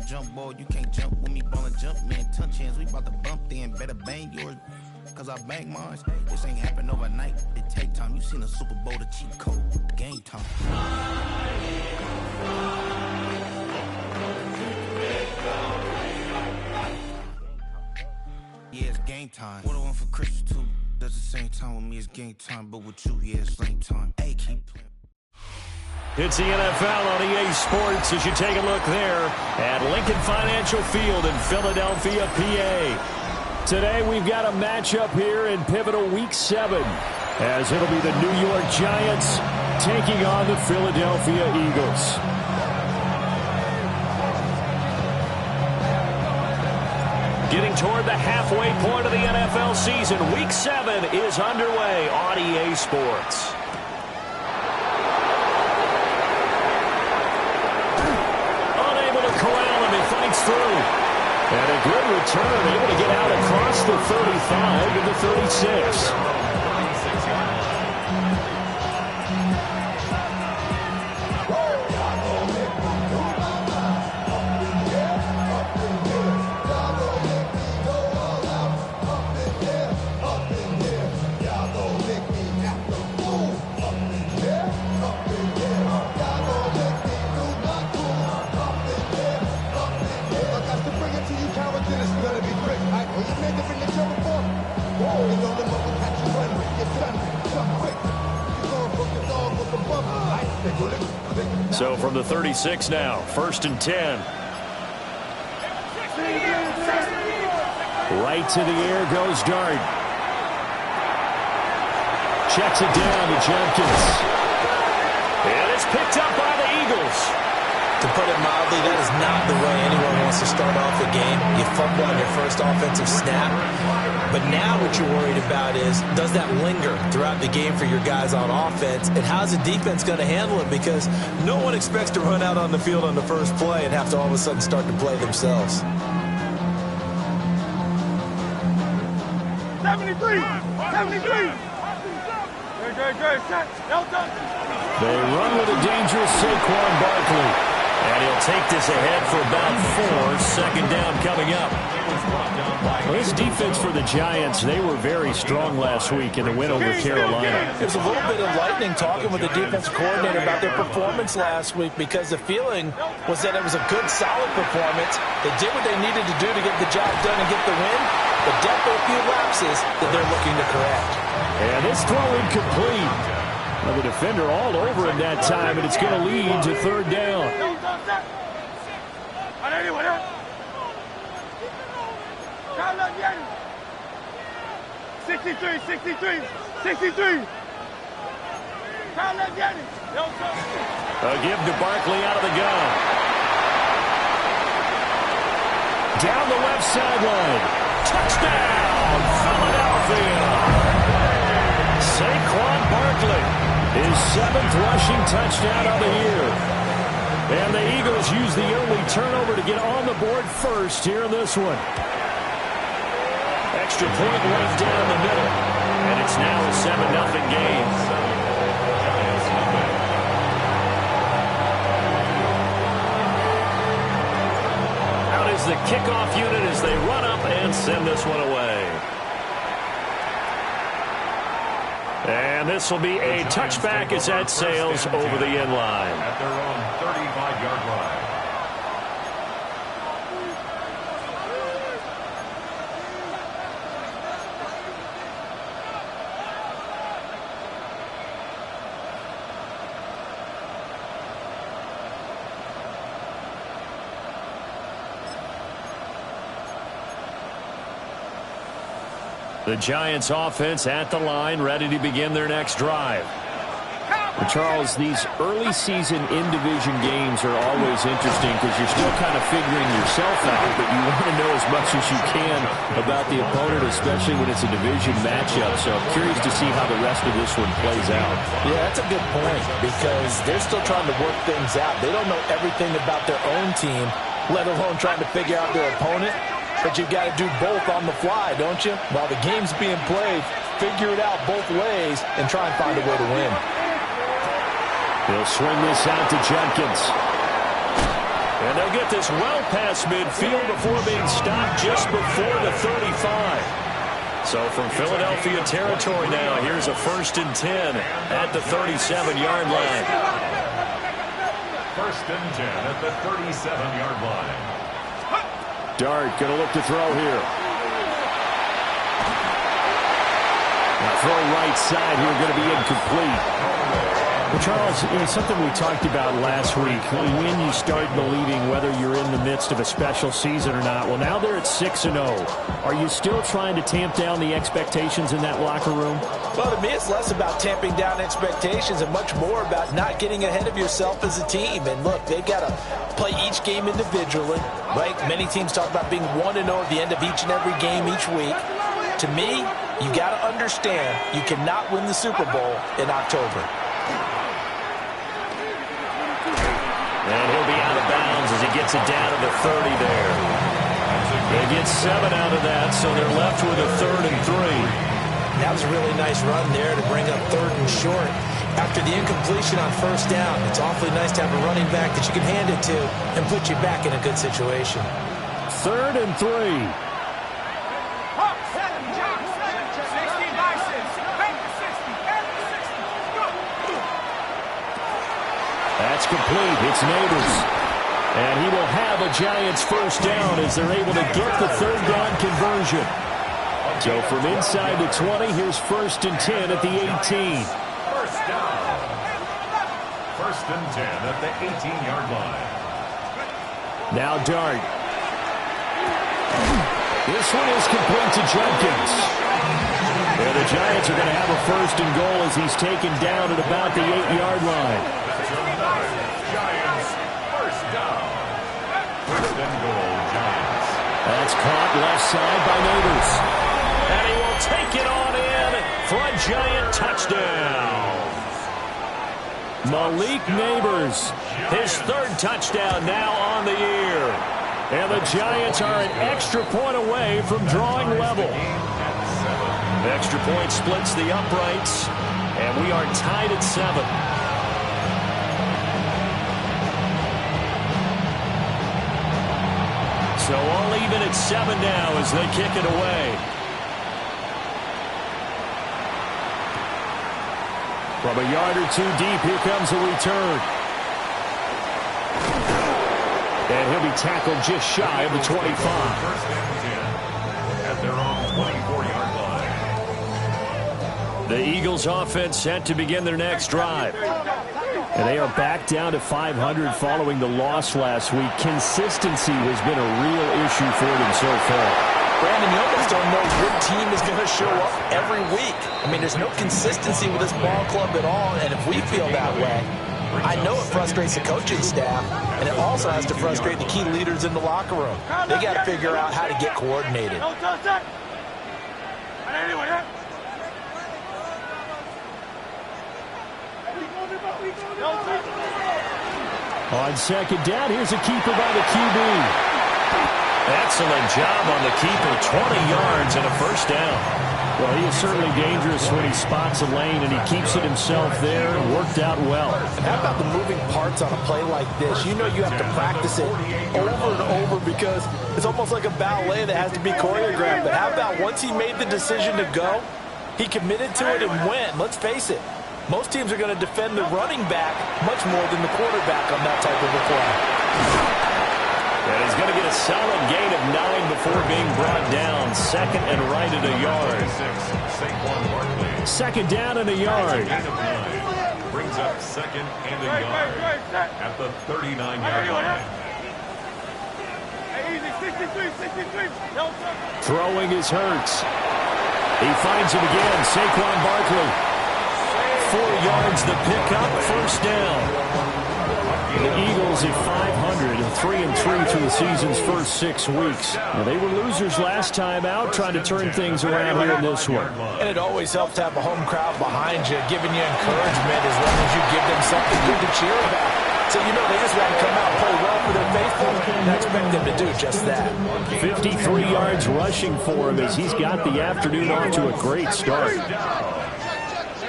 jump ball, you can't jump with me, ballin' jump, man, touch hands, we bout to bump then, better bang yours, cause I bang mine. This ain't happen overnight, it take time. You seen a Super Bowl, the cheat code, game time. Yeah, it's game time. What I want for Christmas too, does the same time with me, it's game time, but with you, yeah, it's lame time. Hey, keep playing. It's the NFL on EA Sports as you take a look there at Lincoln Financial Field in Philadelphia, PA. Today we've got a matchup here in pivotal Week 7 as it'll be the New York Giants taking on the Philadelphia Eagles. Getting toward the halfway point of the NFL season, Week 7 is underway on EA Sports. Corral him, he fights through. And a good return, able to get out across the 35 to the 36. So from the 36 now, 1st and 10. Right to the air goes Dart. Checks it down to Jenkins. And it's picked up by the Eagles. To put it mildly, that is not the way anyone wants to start off a game. You fumble on your first offensive snap. But now what you're worried about is, does that linger throughout the game for your guys on offense? And how's the defense going to handle it? Because no one expects to run out on the field on the first play and have to all of a sudden start to play themselves. 73! 73! Good. They run with a dangerous Saquon Barkley. And he'll take this ahead for about 4. 2nd down coming up. Well, this defense for the Giants, they were very strong last week in the win over Carolina. There's a little bit of lightning talking with the defensive coordinator about their performance last week because the feeling was that it was a good, solid performance. They did what they needed to do to get the job done and get the win, but definitely a few lapses that they're looking to correct. And this throw incomplete. Well, the defender all over him that time, and it's going to lead to 3rd down. 63. A give to Barkley out of the gun. Down the left sideline. Touchdown, Philadelphia. Saquon Barkley, his 7th rushing touchdown of the year. And the Eagles use the early turnover to get on the board first here in this one. Extra point right down the middle. And it's now a 7-0 game. Out is the kickoff unit as they run up and send this one away. And this will be a touchback as that sails over the end line. At their own 35-yard line. The Giants offense at the line, ready to begin their next drive. Charles, these early season in-division games are always interesting because you're still kind of figuring yourself out, but you want to know as much as you can about the opponent, especially when it's a division matchup. So I'm curious to see how the rest of this one plays out. Yeah, that's a good point because they're still trying to work things out. They don't know everything about their own team, let alone trying to figure out their opponent. But you've got to do both on the fly, don't you? While the game's being played, figure it out both ways and try and find a way to win. They'll swing this out to Jenkins. And they'll get this well past midfield before being stopped just before the 35. So from Philadelphia territory now, here's a 1st and 10 at the 37-yard line. 1st and 10 at the 37-yard line. Dart going to look to throw here. Now throw right side here, going to be incomplete. Well, Charles, it's something we talked about last week. When you start believing whether you're in the midst of a special season or not. Well, now they're at 6-0. Are you still trying to tamp down the expectations in that locker room? Well, to me, it's less about tamping down expectations and much more about not getting ahead of yourself as a team. And look, they've got to play each game individually, right? Many teams talk about being 1-0 at the end of each and every game each week. To me, you got to understand you cannot win the Super Bowl in October. And he'll be out of bounds as he gets it down to the 30 there. They get 7 out of that, so they're left with a 3rd and 3. That was a really nice run there to bring up 3rd and short. After the incompletion on 1st down, it's awfully nice to have a running back that you can hand it to and put you back in a good situation. 3rd and 3. That's complete. It's Neighbors. And he will have a Giants 1st down as they're able to get the 3rd down conversion. So from inside the 20, here's 1st and 10 at the 18. 1st down. 1st and 10 at the 18-yard line. Now Dart. This one is complete to Jenkins. And the Giants are going to have a 1st and goal as he's taken down at about the 8-yard line. Giants 1st down. 1st and goal, Giants. That's caught left side by Neighbors. And he will take it on in for a Giant touchdown. Malik Neighbors, his 3rd touchdown now on the year. And the Giants are an extra point away from drawing level. Extra point splits the uprights, and we are tied at 7. So all even at 7 now as they kick it away. From a yard or 2 deep, here comes a return. And he'll be tackled just shy of the 25. 1st and 10 at their own 24-yard line. The Eagles offense set to begin their next drive. And they are back down to 500 following the loss last week. Consistency has been a real issue for them so far. Brandon, you almost don't know what team is going to show up every week. I mean, there's no consistency with this ball club at all, and if we feel that way, I know it frustrates the coaching staff, and it also has to frustrate the key leaders in the locker room. They got to figure out how to get coordinated. On 2nd down, here's a keeper by the QB. Excellent job on the keeper, 20 yards and a 1st down. Well, he is certainly dangerous when he spots a lane, and he keeps it himself there and worked out well. And how about the moving parts on a play like this? You know you have to practice it over and over because it's almost like a ballet that has to be choreographed. But how about once he made the decision to go, he committed to it and went. Let's face it, most teams are going to defend the running back much more than the quarterback on that type of a play. And he's going to get a solid gain of 9 before being brought down. 2nd and right at a yard. 2nd down and a yard. Brings up 2nd and a yard at the 39-yard line. Throwing is Hurts. He finds him again. Saquon Barkley. 4 yards the pickup, 1st down. The Eagles at 500, 3-3 through the season's first 6 weeks. Now, they were losers last time out, trying to turn things around here in this one. And it always helps to have a home crowd behind you, giving you encouragement as long as you give them something good to cheer about. So you know they just want to come out and play well for their faithful, and I expect them to do just that. 53 yards rushing for him as he's got the afternoon off to a great start.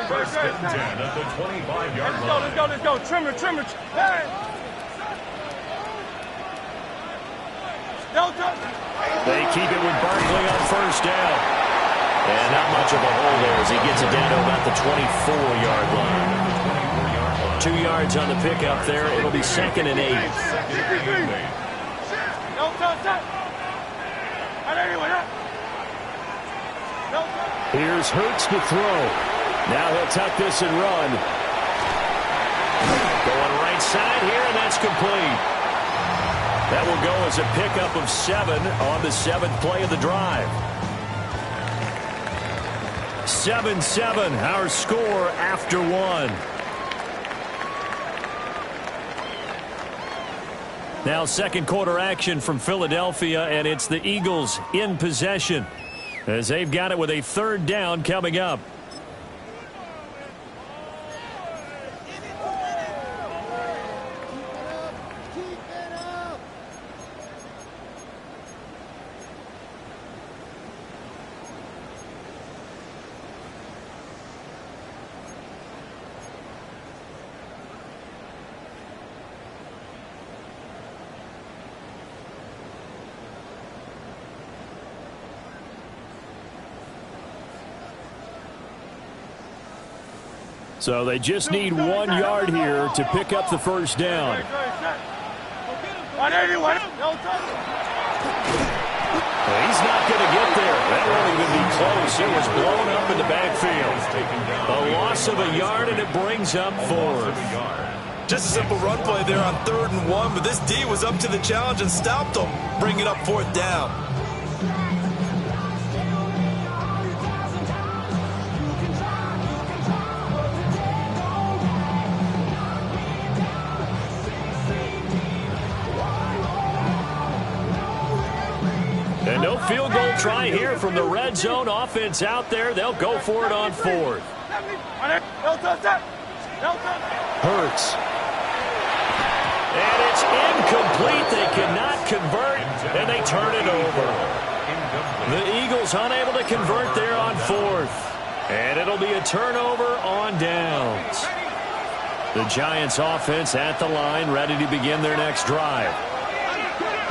1st and 10 at the 25-yard line. Let's go. Trimmer. Hey. They keep it with Barkley on first down. And not much of a hole there as he gets it down to about the 24-yard line. 2 yards on the pickup there. It'll be 2nd and 8. Here's Hurts to throw. Now he'll tuck this and run. Going right side here, and that's complete. That will go as a pickup of 7 on the 7th play of the drive. 7-7, our score after 1. Now second quarter action from Philadelphia, and it's the Eagles in possession as they've got it with a 3rd down coming up. So they just need 1 yard here to pick up the first down. He's not going to get there. That won't even be close. It was blown up in the backfield. A loss of a yard, and it brings up 4th. Just a simple run play there on 3rd and 1, but this D was up to the challenge and stopped them, bringing up 4th down. And no field goal try here from the red zone offense out there. They'll go for it on 4th. Hurts. And it's incomplete. They cannot convert, and they turn it over. The Eagles unable to convert there on 4th. And it'll be a turnover on downs. The Giants offense at the line, ready to begin their next drive.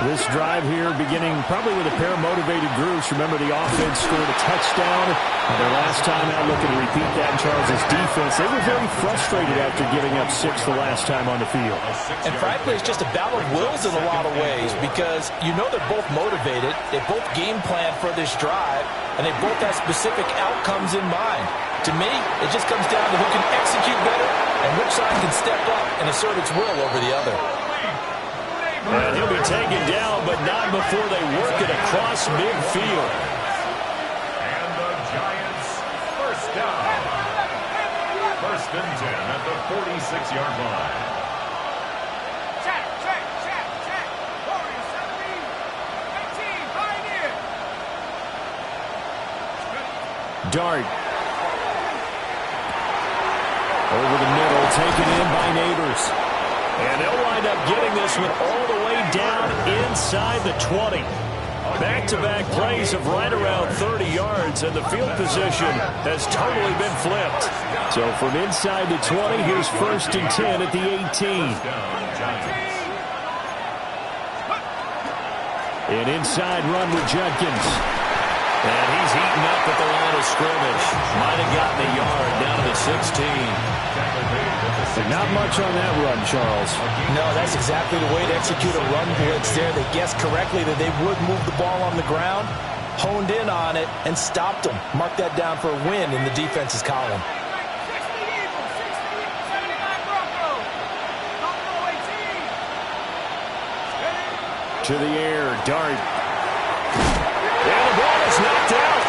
This drive here beginning probably with a pair of motivated groups. Remember, the offense scored a touchdown. Their last time out, looking to repeat that in Charles' defense. They were very frustrated after giving up 6 the last time on the field. And frankly, it's just a battle of wills in a lot of ways because you know they're both motivated. They both game plan for this drive, and they both have specific outcomes in mind. To me, it just comes down to who can execute better and which side can step up and assert its will over the other. And he'll be taken down, but not before they work it across midfield. And the Giants, first down. 1st and 10 at the 46-yard line. Check. Warriors 17, 18, pioneer. Dart. Over the middle, taken in by Neighbors. And they'll wind up getting this one all the way down inside the 20. Back-to-back plays of right around 30 yards, and the field position has totally been flipped. So from inside the 20, here's 1st and 10 at the 18. An inside run with Jenkins. And he's eaten up at the line of scrimmage. Might have gotten a yard down to the 16. Not much on that run, Charles. No, that's exactly the way to execute a run blitz there. They guessed correctly that they would move the ball on the ground, honed in on it, and stopped them. Mark that down for a win in the defense's column. To the air, Dart. And the ball is knocked out.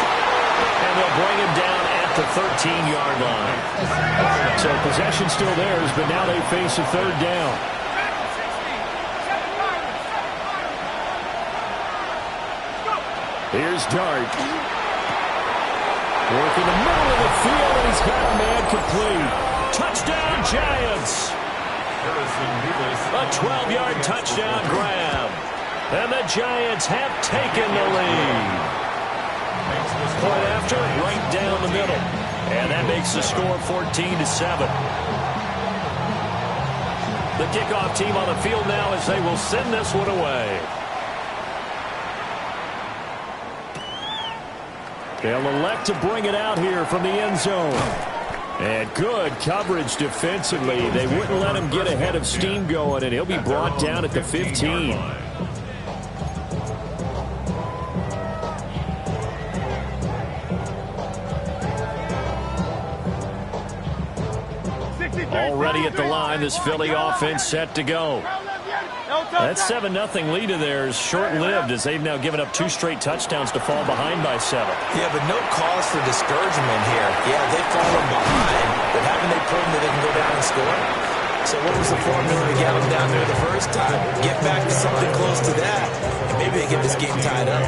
And they'll bring him down at the 13-yard line. So possession still theirs, but now they face a 3rd down. Here's Dart. Working the middle of the field, and he's got a man complete. Touchdown, Giants. A 12-yard touchdown grab. And the Giants have taken the lead. Point after, right down the middle. And that makes the score 14-7. The kickoff team on the field now as they will send this one away. They'll elect to bring it out here from the end zone. And good coverage defensively. They wouldn't let him get ahead of steam going, and he'll be brought down at the 15. Already at the line, this Philly offense set to go. That 7-0 lead of theirs short-lived as they've now given up 2 straight touchdowns to fall behind by 7. Yeah, but no cause for discouragement here. Yeah, they've fallen behind, but haven't they proven that they can go down and score? So what was the formula to get them down there the first time? Get back to something close to that, and maybe they get this game tied up.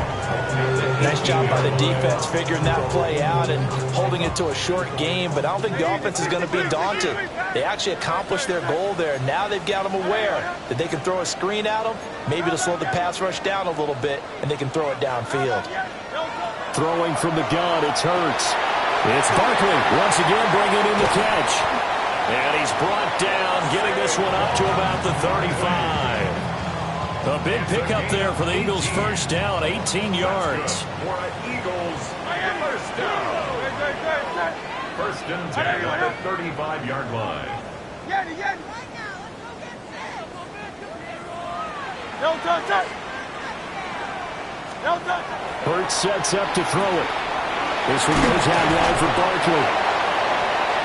Nice job by the defense figuring that play out and holding it to a short game, but I don't think the offense is going to be daunted. They actually accomplished their goal there. Now they've got them aware that they can throw a screen at them, maybe to slow the pass rush down a little bit, and they can throw it downfield. Throwing from the gun, it's Hurts. It's Barkley once again bringing in the catch. And he's brought down, getting this one up to about the 35. A big pickup there for the Eagles' first down, 18 yards. For an Eagles first down. First and 10 at the 35-yard line. Hurts sets up to throw it. This one goes out wide for Barkley.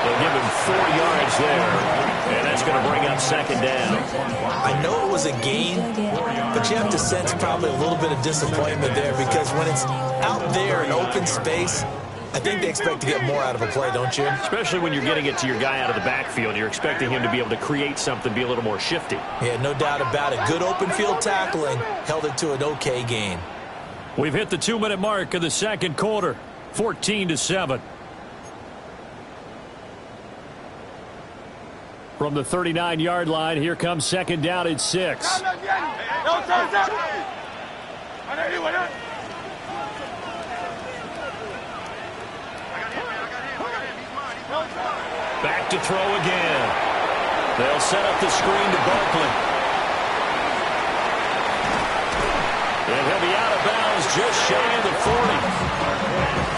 They'll give him 4 yards there, and that's going to bring up second down. I know it was a gain, but you have to sense probably a little bit of disappointment there because when it's out there in open space, I think they expect to get more out of a play, don't you? Especially when you're getting it to your guy out of the backfield. You're expecting him to be able to create something, be a little more shifty. Yeah, no doubt about it. Good open field tackling held it to an okay gain. We've hit the 2-minute mark of the second quarter, 14-7. From the 39-yard line, here comes second down at 6. Back to throw again. They'll set up the screen to Barkley. And he'll be out of bounds just shy of the 40.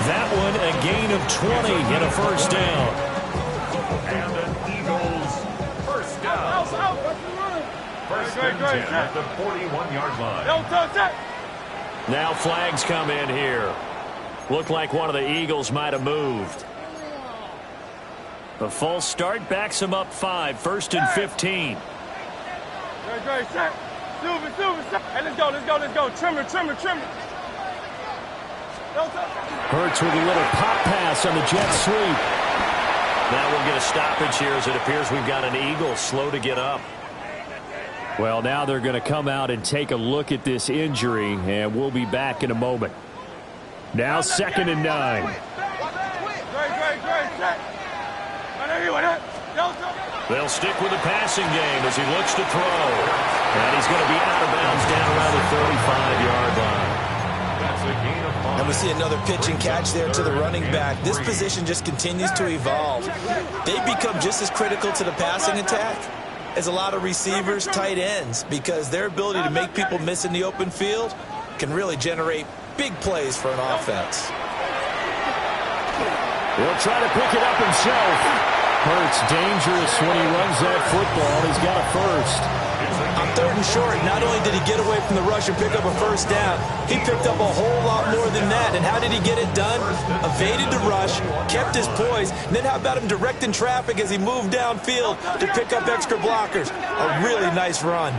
That one a gain of 20 and a first down. And an Eagles first down. First and 10 at the 41-yard line. Now flags come in here. Looked like one of the Eagles might have moved. A false start backs him up 5. First and 15. Hey, let's go. Trimmer. Hurts with a little pop pass on the jet sweep. Now we'll get a stoppage here as it appears we've got an Eagle slow to get up. Well, now they're going to come out and take a look at this injury, and we'll be back in a moment. Now second and 9. They'll stick with the passing game as he looks to throw. And he's going to be out of bounds down around the 35-yard line. That's a gain of 5. And we see another pitch and catch there to the running back. This position just continues to evolve. They become just as critical to the passing attack as a lot of receivers, tight ends, because their ability to make people miss in the open field can really generate big plays for an offense. He'll try to pick it up himself. Hurts dangerous when he runs that football. He's got a first. On third and short, not only did he get away from the rush and pick up a first down, he picked up a whole lot more than that. And how did he get it done? Evaded the rush, kept his poise, and then how about him directing traffic as he moved downfield to pick up extra blockers? A really nice run.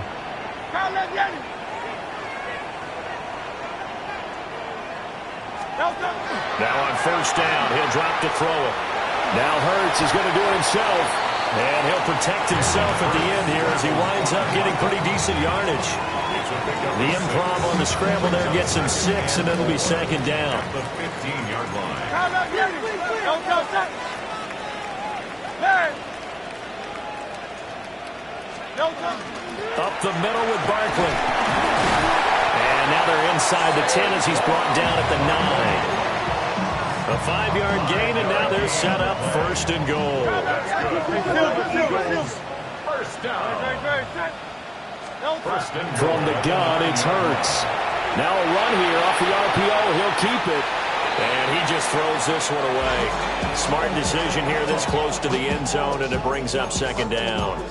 Now on first down, he'll drop to throw it. Now Hurts is going to do it himself, and he'll protect himself at the end here as he winds up getting pretty decent yardage. The improv on the scramble there gets him 6, and it'll be second down. The 15-yard line. Up the middle with Barkley. And now they're inside the 10 as he's brought down at the 9. A 5-yard gain, and now they're set up first and goal. First down. First and From the gun, it's Hurts. Now a run here off the RPO. He'll keep it. And he just throws this one away. Smart decision here this close to the end zone, and it brings up second down.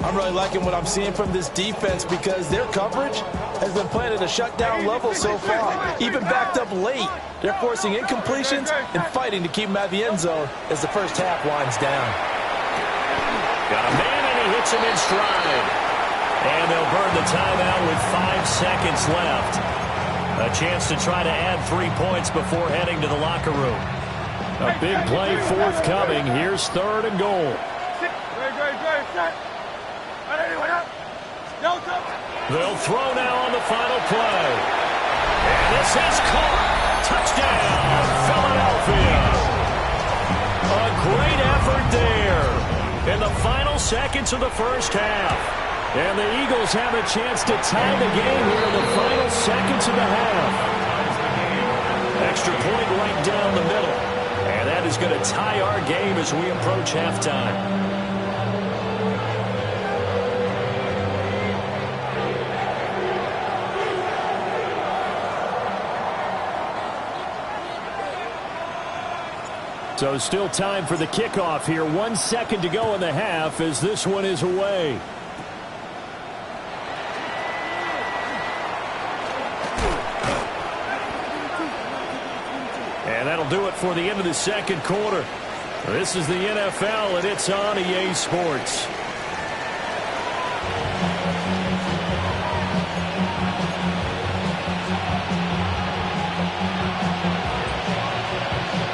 I'm really liking what I'm seeing from this defense because their coverage has been playing at a shutdown level so far. Even backed up late, they're forcing incompletions and fighting to keep them out of the end zone as the first half winds down. Got a man, and he hits him in stride. And they'll burn the timeout with 5 seconds left. A chance to try to add 3 points before heading to the locker room. A big play forthcoming. Here's third and goal. They'll throw now on the final play. And this is caught. Touchdown, Philadelphia. A great effort there in the final seconds of the first half. And the Eagles have a chance to tie the game here in the final seconds of the half. Extra point right down the middle. And that is going to tie our game as we approach halftime. So still time for the kickoff here. 1 second to go in the half as this one is away. And that'll do it for the end of the second quarter. This is the NFL, and it's on EA Sports.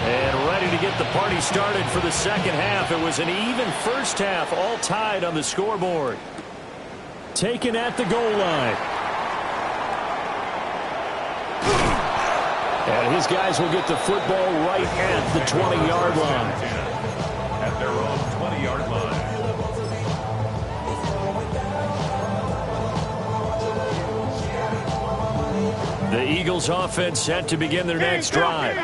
And ready to get the party started for the second half. It was an even first half, all tied on the scoreboard. Taken at the goal line. And his guys will get the football right at the 20-yard line. At their own 20-yard line. The Eagles offense set to begin their next drive.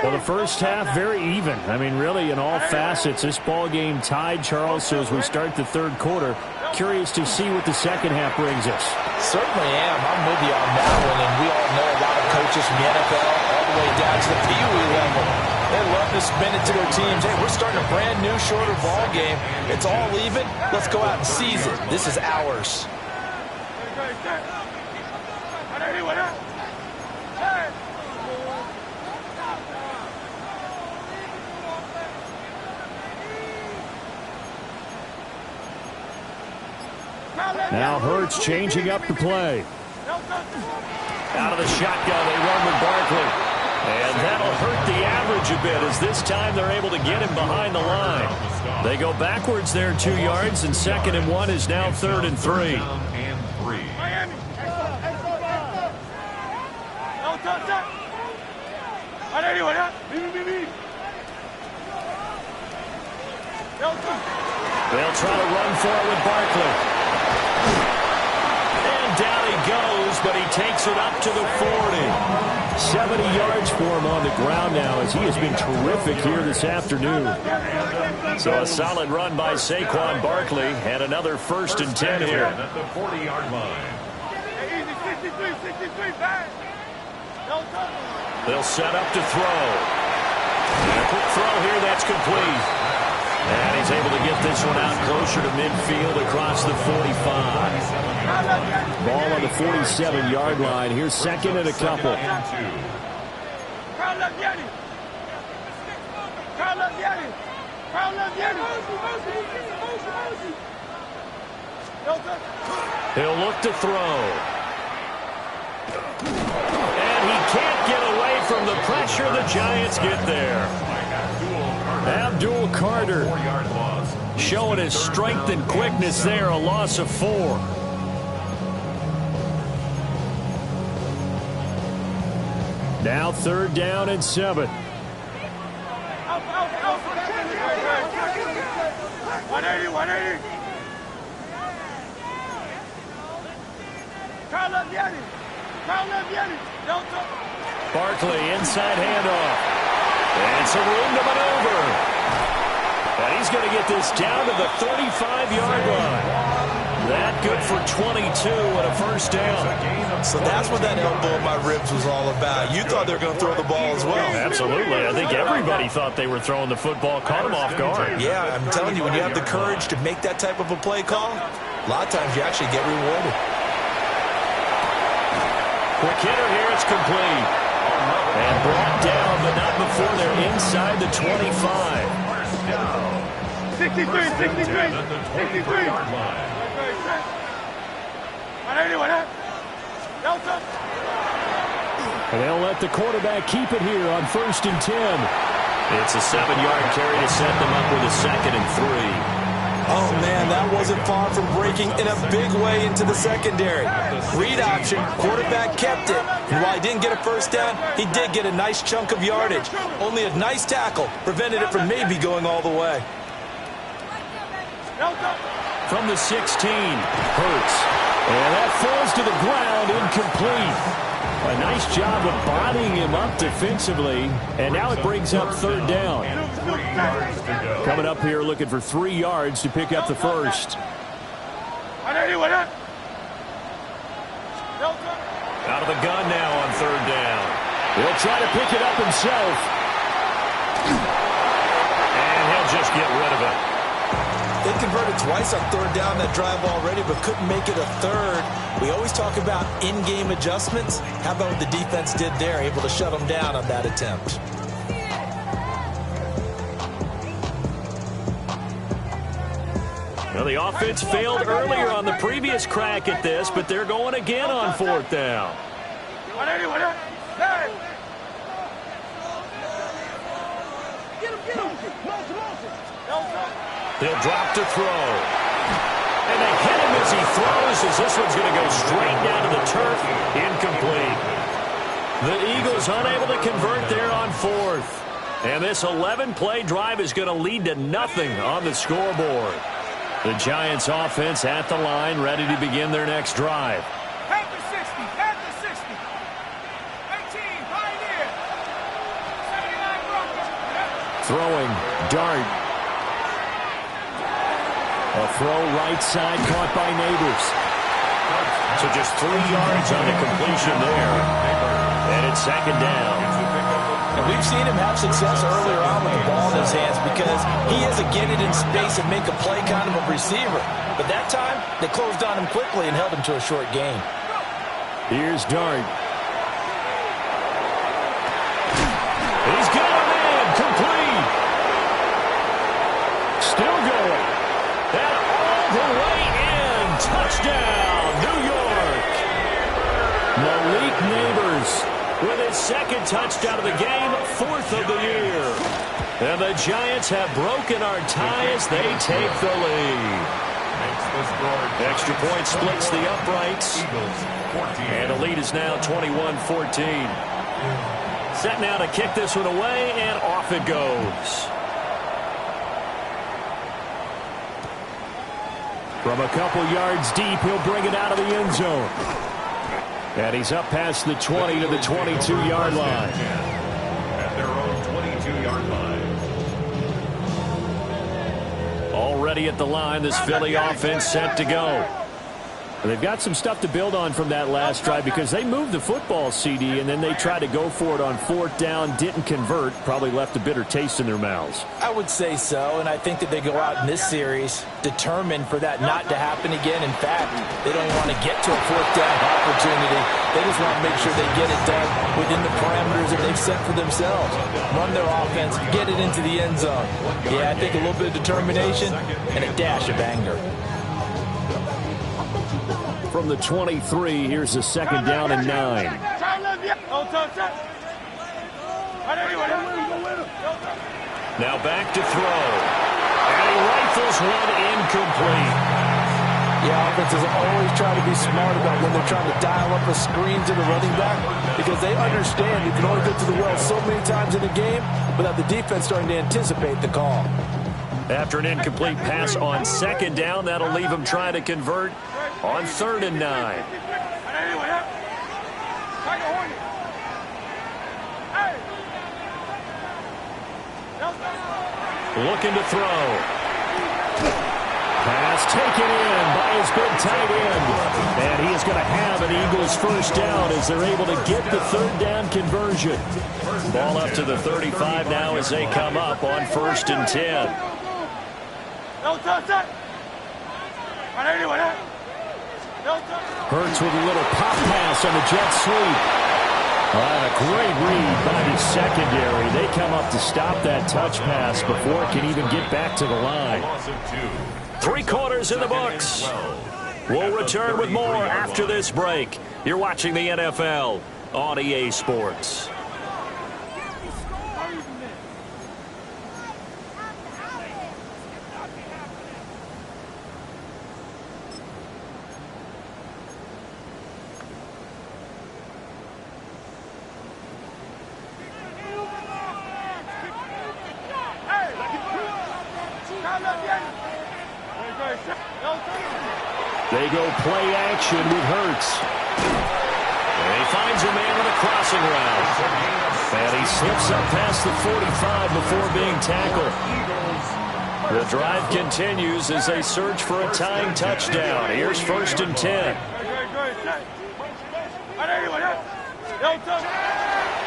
Well, the first half, very even. I mean, really, in all facets, this ball game tied, Charles. So as we start the third quarter, curious to see what the second half brings us. Certainly am. I'm with you on that one. And we all know a lot of coaches from the NFL all the way down to the Pee Wee level. They love to spin it to their teams. Hey, we're starting a brand new, shorter ball game. It's all even. Let's go out and seize it. This is ours. Now Hurts changing up the play. Out of the shotgun, they run with Barkley. And that'll hurt the average a bit as this time they're able to get him behind the line. They go backwards there 2 yards, and 2nd and 1 is now 3rd and 3. They'll try to run for it with Barkley. And down he goes, but he takes it up to the 40. 70 yards for him on the ground now as he has been terrific here this afternoon. So a solid run by Saquon Barkley and another 1st and 10 here. At the 40-yard line. They'll set up to throw. And a quick throw here, that's complete. And he's able to get this one out closer to midfield across the 45. Ball on the 47-yard line. Here's 2nd and a couple. He'll look to throw. And he can't get away from the pressure. The Giants get there. Abdul Carter showing his strength and quickness there, a loss of 4. Now 3rd down and 7. 180. Barkley inside handoff. And some room to maneuver. And he's going to get this down to the 35-yard line. That good for 22 and a first down. So that's what that elbow in my ribs was all about. You thought they were going to throw the ball as well. Absolutely. I think everybody thought they were throwing the football, caught them off guard. Yeah, I'm telling you, when you have the courage to make that type of a play call, a lot of times you actually get rewarded. Quick hitter here, it's complete. And brought down, but not before they're inside the 25. 63, 63, 63. And they'll let the quarterback keep it here on 1st and 10. It's a 7-yard carry to set them up with a 2nd and 3. Oh, man, that wasn't far from breaking in a big way into the secondary. Read option, quarterback kept it. And while he didn't get a first down, he did get a nice chunk of yardage. Only a nice tackle prevented it from maybe going all the way. From the 16, Hurts. And that falls to the ground, incomplete. A nice job of bodying him up defensively. And now it brings up 3rd down. Coming up here looking for 3 yards to pick up the first. Out of the gun now on 3rd down. He'll try to pick it up himself. And he'll just get rid of it. They converted twice on 3rd down that drive already, but couldn't make it a 3rd. We always talk about in-game adjustments. How about what the defense did there, able to shut them down on that attempt? Well, the offense failed earlier on the previous crack at this, but they're going again on 4th down. They'll drop to throw. And they hit him as he throws, as this one's going to go straight down to the turf. Incomplete. The Eagles unable to convert there on 4th. And this 11-play drive is going to lead to nothing on the scoreboard. The Giants offense at the line, ready to begin their next drive. Half the 60, half the 60. 18, Pioneer. 79 Broncos. Throwing, Dart. A throw right side caught by Neighbors. So just 3 yards on the completion there. And it's 2nd down. And we've seen him have success earlier on with the ball in his hands because he is a get it in space and make a play kind of a receiver. But that time, they closed on him quickly and held him to a short gain. Here's Dart. He's got a man, complete. Still going. And all the way in. Touchdown, New York. Malik Neighbors with his 2nd touchdown of the game, 4th of the year. And the Giants have broken our tie as they take the lead. Extra point splits the uprights. And the lead is now 21-14. Set now to kick this one away, and off it goes. From a couple yards deep, he'll bring it out of the end zone. And he's up past the 20 to the 22-yard line. At their own 22-yard line. Already at the line, this Philly offense set to go. They've got some stuff to build on from that last drive because they moved the football, CD, and then they tried to go for it on 4th down, didn't convert, probably left a bitter taste in their mouths. I would say so, and I think that they go out in this series determined for that not to happen again. In fact, they don't even want to get to a 4th down opportunity. They just want to make sure they get it done within the parameters that they've set for themselves. Run their offense, get it into the end zone. Yeah, I think a little bit of determination and a dash of anger. From the 23, here's the 2nd down and 9. Now back to throw. And he rifles one incomplete. Yeah, offenses always try to be smart about when they're trying to dial up a screen to the running back because they understand you can only go to the well so many times in a game without the defense starting to anticipate the call. After an incomplete pass on 2nd down, that'll leave him trying to convert on 3rd and 9. Looking to throw. Pass taken in by his big tight end. And he is going to have an Eagles first down as they're able to get the third down conversion. Ball up to the 35 now as they come up on 1st and 10. Hurts with a little pop pass on the jet sweep. A great read by the secondary. They come up to stop that touch pass before it can even get back to the line. 3 quarters in the books. We'll return with more after this break. You're watching the NFL on EA Sports. They go play action with Hurts. And he finds a man with a crossing route. And he slips up past the 45 before being tackled. The drive continues as they search for a tying touchdown. Here's 1st and 10.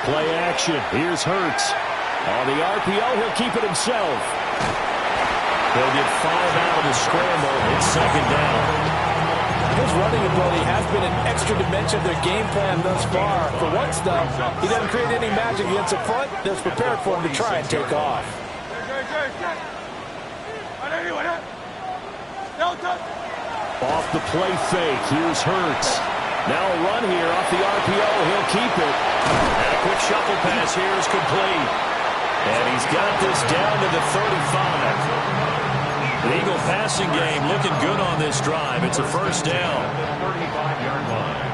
Play action. Here's Hurts. On the RPO, he'll keep it himself. They'll get 5 out of the scramble. It's 2nd down. His running ability has been an extra dimension of their game plan thus far. For once, though, he doesn't create any magic against the front that's prepared for him to try and take off. Off the play fake, here's Hurts. Now a run here off the RPO, he'll keep it. And a quick shuffle pass here is complete. And he's got this down to the 35. The Eagle passing game looking good on this drive. It's a first down. 35-yard line.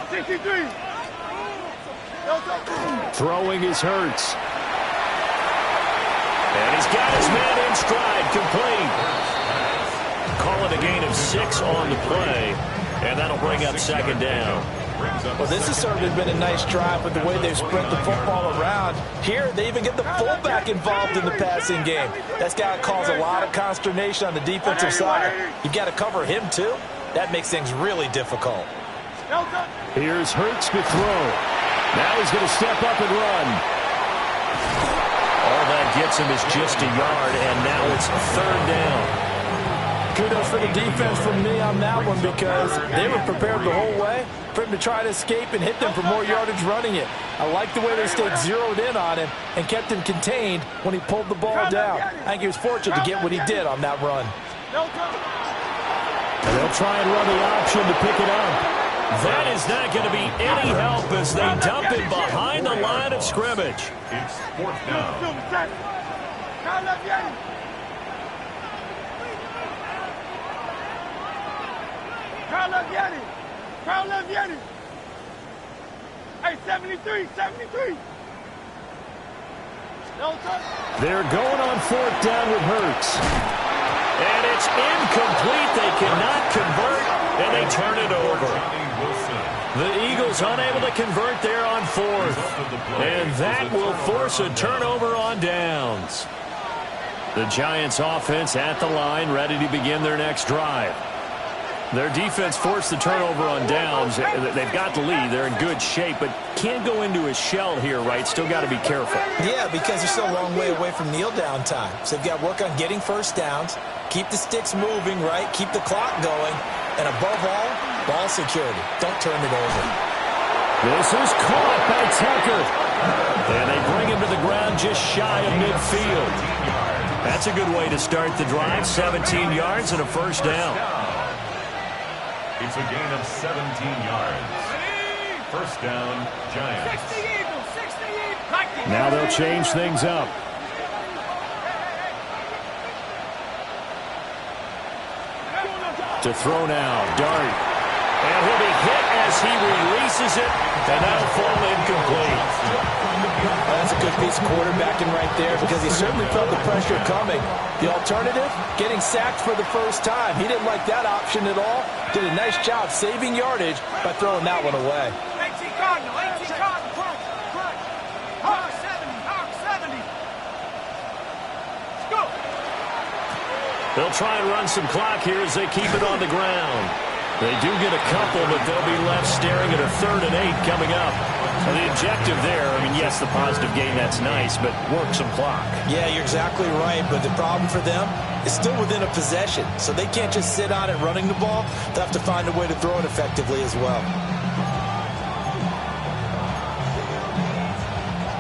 63. Throwing is Hurts. And he's got his man in stride, complete. Call it a gain of 6 on the play. And that'll bring up 2nd down. Well, this has certainly been a nice drive with the way they've spread the football around. Here, they even get the fullback involved in the passing game. That's got to cause a lot of consternation on the defensive side. You've got to cover him, too. That makes things really difficult. Here's Hurts to throw. Now he's going to step up and run. All that gets him is just a yard, and now it's 3rd down. Kudos for the defense from me on that one because they were prepared the whole way for him to try to escape and hit them for more yardage running it. I like the way they stayed zeroed in on him and kept him contained when he pulled the ball down. I think he was fortunate to get what he did on that run. And they'll try and run the option to pick it up. That is not going to be any help as they dump it behind the line of scrimmage. It's 4th down. Crown left Yanni. Hey, 73. They're going on 4th down with Hurts. And it's incomplete. They cannot convert, and they turn it over. The Eagles unable to convert there on 4th. And that will force a turnover on downs. The Giants offense at the line, ready to begin their next drive. Their defense forced the turnover on downs. They've got the lead. They're in good shape, but can't go into a shell here, right? Still got to be careful. Yeah, because they're still a long way away from kneel down time. So they've got to work on getting first downs, keep the sticks moving, right? Keep the clock going. And above all, ball security. Don't turn it over. This is caught by Tucker. And they bring him to the ground just shy of midfield. That's a good way to start the drive. 17 yards and a first down. It's a gain of 17 yards. First down, Giants. 60 Eagles, 60 Eagles. Now they'll change things up. To throw now, Dart. And he'll be hit as he releases it, and that'll fall incomplete. That's a good piece of quarterbacking right there because he certainly felt the pressure coming. The alternative, getting sacked for the first time. He didn't like that option at all. Did a nice job saving yardage by throwing that one away. 18 Cardinal, 18 Cardinal. They'll try and run some clock here as they keep it on the ground. They do get a couple, but they'll be left staring at a 3rd and 8 coming up. So the objective there, I mean, yes, the positive gain, that's nice, but work some clock. Yeah, you're exactly right, but the problem for them is still within a possession. So they can't just sit on it running the ball. They'll have to find a way to throw it effectively as well.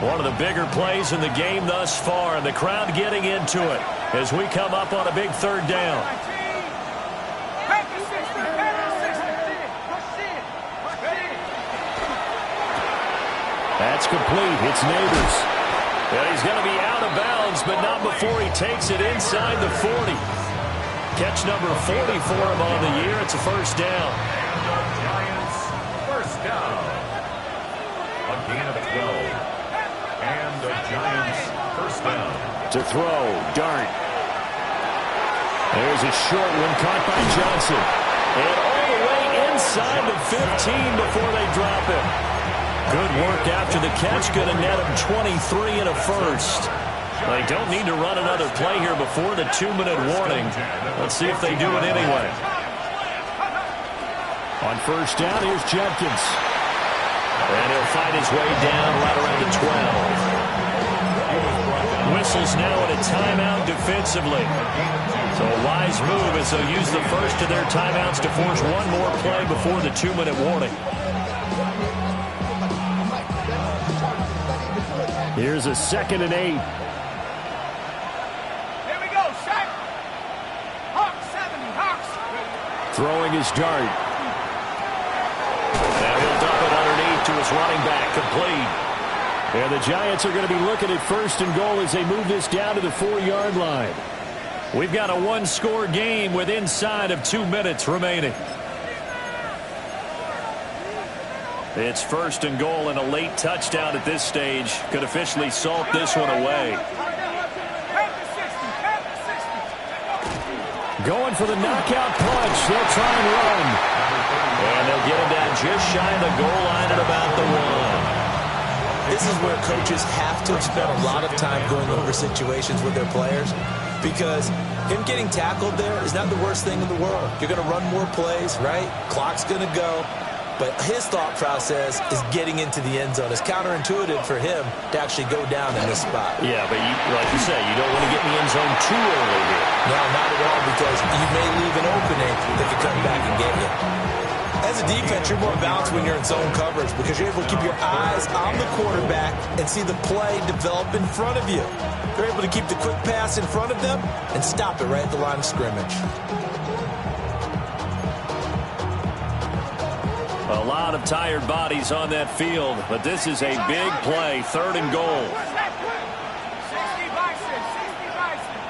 One of the bigger plays in the game thus far, and the crowd getting into it as we come up on a big 3rd down. That's complete. It's Neighbors. Yeah, he's going to be out of bounds, but not before he takes it inside the 40. Catch number 40 for him on the year. It's a 1st down. And the Giants, 1st down. A gain of 12. And the Giants, 1st down. To throw, Dart. There's a short one caught by Johnson. And all the way inside the 15 before they drop it. Good work after the catch. Going to net him 23 and a 1st. They don't need to run another play here before the 2-minute warning. Let's see if they do it anyway. On 1st down, here's Judkins. And he'll fight his way down right around the 12. Whistles now at a timeout defensively. So a wise move as they'll use the first of their timeouts to force one more play before the 2-minute warning. Here's a 2nd and 8. Here we go, Shaq. Hawks 70, Hawks. Throwing his Dart. Now he'll dump it underneath to his running back, complete. And the Giants are going to be looking at 1st and goal as they move this down to the 4-yard line. We've got a 1-score game with inside of 2 minutes remaining. It's 1st and goal, and a late touchdown at this stage could officially salt this one away. Going for the knockout punch. They'll try and run. And they'll get him down just shy of the goal line at about the 1. This is where coaches have to have spent a lot of time going over situations with their players, because him getting tackled there is not the worst thing in the world. You're going to run more plays, right? Clock's going to go. But his thought process is getting into the end zone. It's counterintuitive for him to actually go down in this spot. Yeah, but like you say, you don't want to get in the end zone too early here. No, not at all, because you may leave an opening that could come back and get you. As a defense, you're more balanced when you're in zone coverage because you're able to keep your eyes on the quarterback and see the play develop in front of you. You're able to keep the quick pass in front of them and stop it right at the line of scrimmage. A lot of tired bodies on that field, but this is a big play, 3rd and goal. 60 Bison, 60 Bison.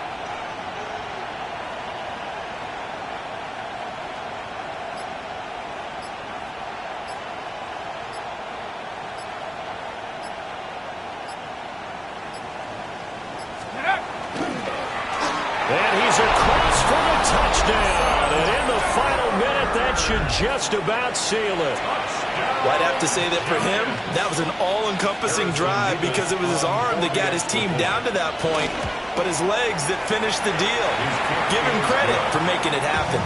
And he's across for the touchdown. And in the final minute, that should just about seal it. Well, I'd have to say that for him, that was an all-encompassing drive because it was his arm that got his team down to that point, but his legs that finished the deal. Give him credit for making it happen.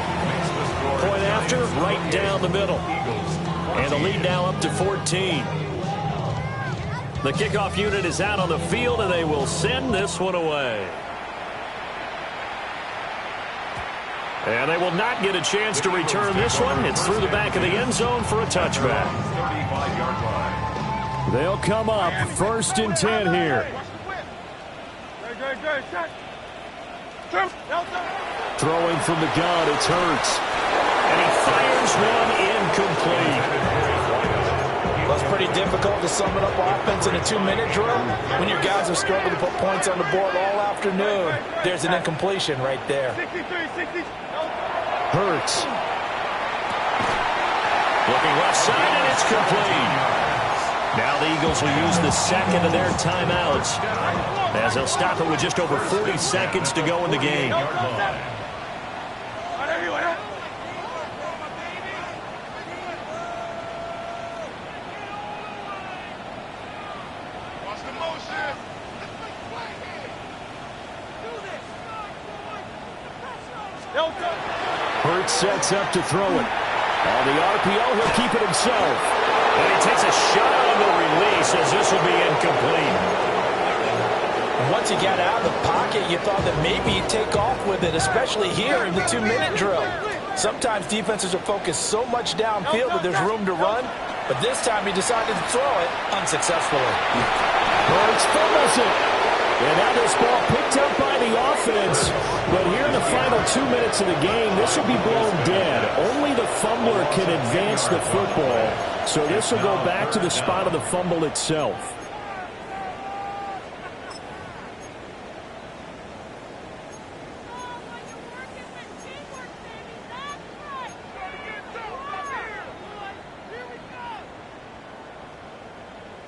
Point after, right down the middle. And the lead now up to 14. The kickoff unit is out on the field, and they will send this one away. And they will not get a chance to return this one. It's through the back of the end zone for a touchback. 35-yard line. They'll come up 1st and 10 here. Throwing from the gun, it's Hurts. And he fires one incomplete. Well, it's pretty difficult to sum it up offense in a 2-minute drill when your guys have struggled to put points on the board all afternoon. There's an incompletion right there. 63, 60. Hurts. Looking left side, and it's complete. Now the Eagles will use the 2nd of their timeouts as they'll stop it with just over 40 seconds to go in the game. Hurts sets up to throw it. On the RPO, he'll keep it himself. And he takes a shot on the release as this will be incomplete. Once he got out of the pocket, you thought that maybe he'd take off with it, especially here in the 2-minute drill. Sometimes defenses are focused so much downfield that there's room to run, but this time he decided to throw it unsuccessfully. Hurts fumbles it. And now this ball picked up by the offense. But here in the final 2 minutes of the game, this will be blown dead. Only the fumbler can advance the football. So this will go back to the spot of the fumble itself.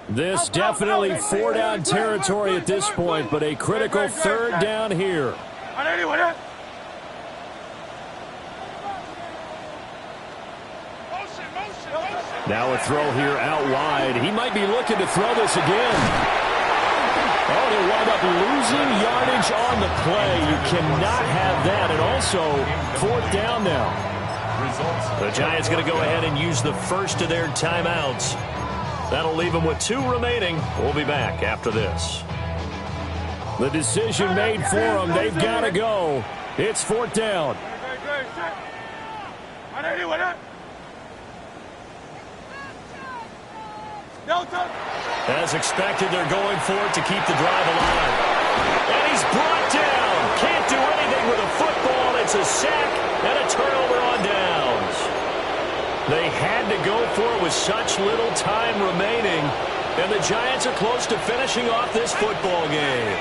This definitely 4-down territory at this point, but a critical 3rd down here. Now a throw here out wide. He might be looking to throw this again. Oh, they wind up losing yardage on the play. You cannot have that. And also 4th down now. The Giants going to go ahead and use the first of their timeouts. That'll leave them with 2 remaining. We'll be back after this. The decision made for them. They've got to go. It's 4th down. As expected, they're going for it to keep the drive alive. And he's brought down. Can't do anything with a football. It's a sack and a turnover on downs. They had to go for it with such little time remaining. And the Giants are close to finishing off this football game.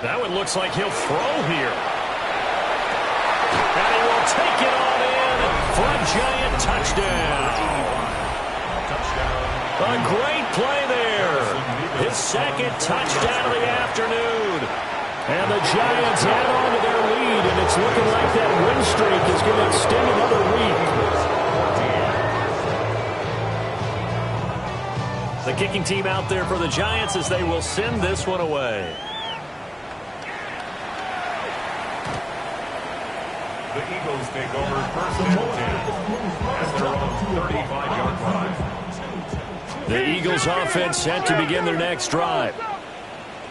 That one looks like he'll throw here. And he will take it on in for a Giant touchdown. A great play there. His 2nd touchdown of the afternoon. And the Giants add on to their lead, and it's looking like that win streak is going to extend another week. The kicking team out there for the Giants as they will send this one away. The Eagles take over 1st and 10 at their own 35-yard line. The Eagles offense set to begin their next drive.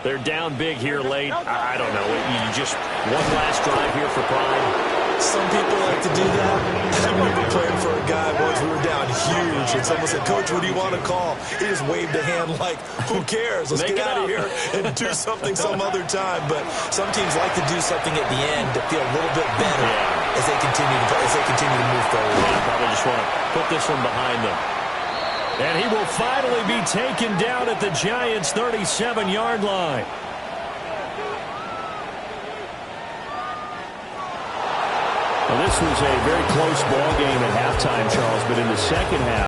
They're down big here late. I don't know. You just one last drive here for pride. Some people like to do that. I remember playing for a guy once. We were down huge, and someone said, "Coach, what do you want to call?" He just waved a hand like, "Who cares? Let's get out of here and do something some other time." But some teams like to do something at the end to feel a little bit better as they continue to move forward. Yeah, probably just want to put this one behind them. And he will finally be taken down at the Giants' 37-yard line. Well, this was a very close ball game at halftime, Charles, but in the second half,